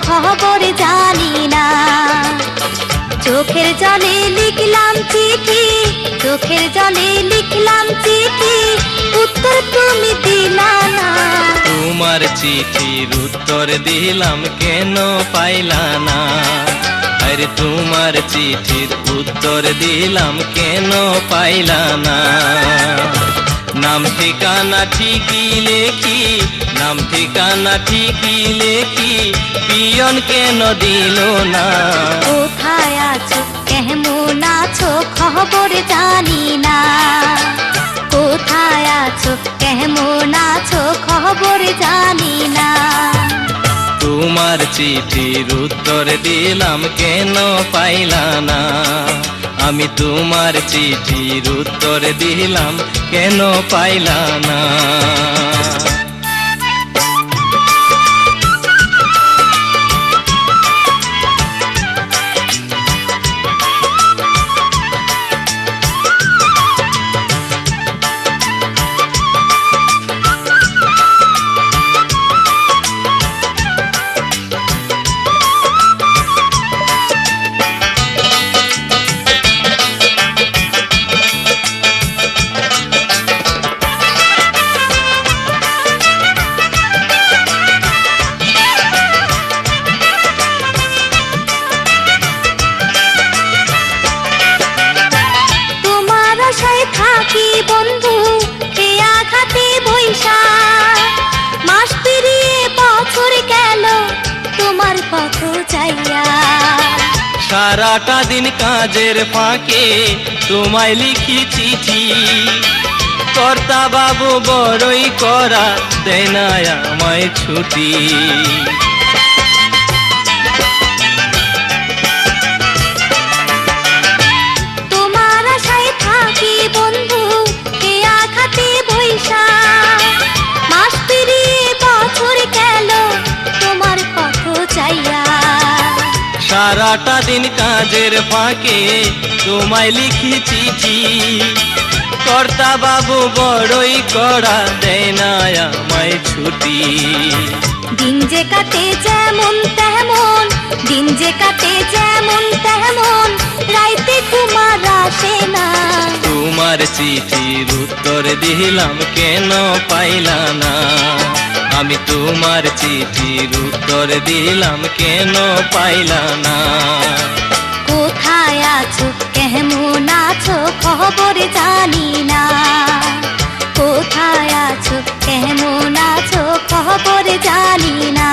খবর জানি না। চোখের জলে লিখলাম চিঠি, চোখের জলে লিখলাম চিঠি, উত্তর তুমি দিলা না। তোমার চিঠির উত্তর দিলাম কেন পাইলা না? আরে তোমার চিঠির উত্তর দিলাম কেন পাইলা না? নাম ঠিকানা ঠিকই লেখি, নাম ঠিকানা ঠিকই লেখি, পিয়ন কেন দিল না? কোথায় আছো কেমন আছো খবর জানি না। কোথায় আছো কেমন আছো খবর জানি না। তোমার চিঠির উত্তর দিলাম কেন পাইলা না? আমি তোমার চিঠির উত্তর দিলাম কেন পাইলা না? থাকি বন্ধু কে আঘাতে বৈশা, মাস পেরিয়ে বছর গেল তোমার পথ চাইয়া। সারাটা দিন কাজের ফাঁকে তোমায় লিখি চিঠি, কর্তা বাবু বড়ই করা দেয় না আমায় ছুটি। বন্ধু কে আঘাতে বৈশা, মাস পেরিয়ে বছর গেল তোমার পথ চাইয়া। সারাটা দিন কাজের ফাঁকে তোমায় লিখি চিঠি, কর্তা বাবু বড়ই করা দেয় না আমায় ছুটি। দিন যে কাটে যেমন তেমন, দিন যে কাটে যেমন তেমন, রাইতে ঘুমার আসে না। তোমার চিঠির উত্তর দিলাম কেন পাইলা না? আমি তোমার চিঠির উত্তর দিলাম কেন পাইলা না? কোথায় আছো কেমন আছো খবর জানি না। কোথায় আছো কেমন আছো খবর জানি না।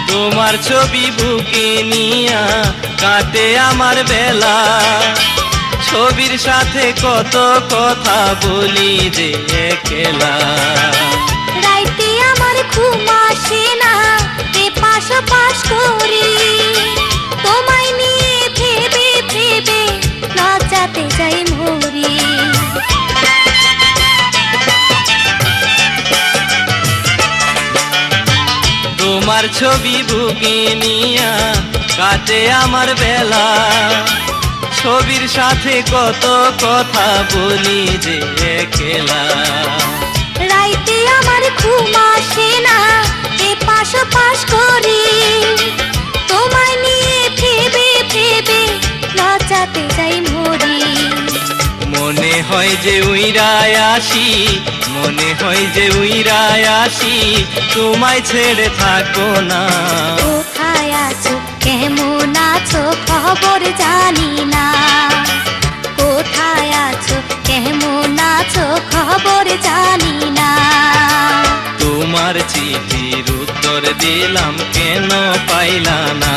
তোমার ছবি বুকে নিয়া কাটে আমার বেলা, ছবির সাথে কত কথা বলি যে একলা। রাইতে আমার ঘুম আসে না, এপাশ ওপাশ করি, তোমায় নিয়ে ভেবে ভেবে লজ্জাতে যাই মরি। তোমার ছবি বুকে নিয়া কাটে আমার বেলা, ছবির সাথে কত কথা বলি যে একলা। রাইতে আমার ঘুম আসে না, এপাশ ওপাশ করি, তোমায় নিয়ে ভেবে ভেবে লজ্জাতে যাই মরি। মনে হয় যে উইরায় আসি, মনে হয় যে উইরায় আসি, তোমায় ছেড়ে থাকো না। কোথায় আছো কেমন আছো খবর জানি না। কোথায় আছো কেমন আছো খবর জানি না। তোমার চিঠির উত্তর দিলাম কেন পাইলা না?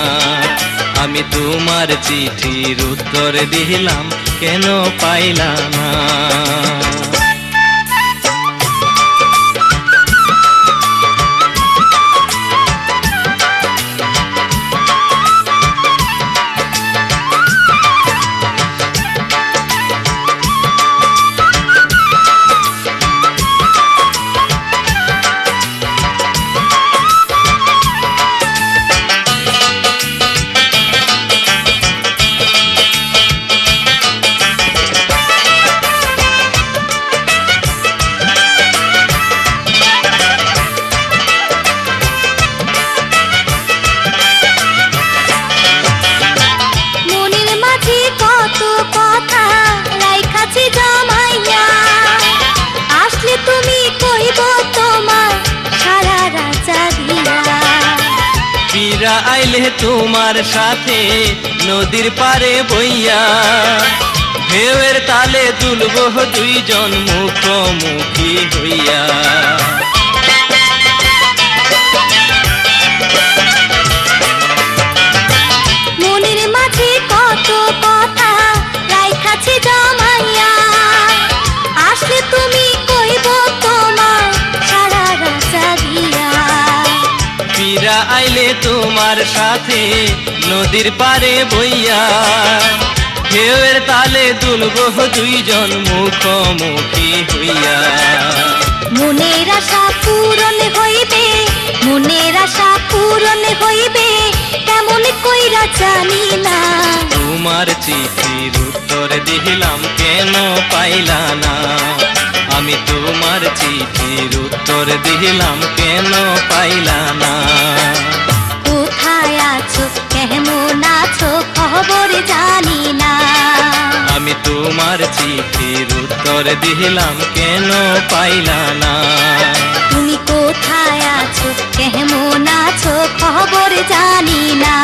আমি তোমার চিঠির উত্তর দিলাম কেন পাইলা না। ফিরা আইলে তোমার সাথে নদীর পারে বইয়া, ঢেউয়ের তালে দুলবো দুইজন মুখোমুখি হইয়া। মনের মাঝে কত কথা রাইখাছি জমাইয়া, আসলে তুমি কইব তোমার সারা রাত জাগিয়া। ফিরা আইলে তোমার সাথে নদীর পারে বইয়া, ঢেউয়ের তালে দুলবো দুইজন মুখোমুখি হইয়া। মনের আশা পূরণ হইবে, মনের আশা পূরণ হইবে কেমন কইরা জানি না। তোমার চিঠির উত্তর দিলাম কেন পাইলা না, আমি তোমার চিঠির উত্তর দিলাম কেন পাইলা না। কোথায় আছো কেমন আছো খবর জানি না, আমি তোমার চিঠির উত্তর দিলাম কেন পাইলা না। তুমি কোথায় আছো কেমন আছো খবর জানি না।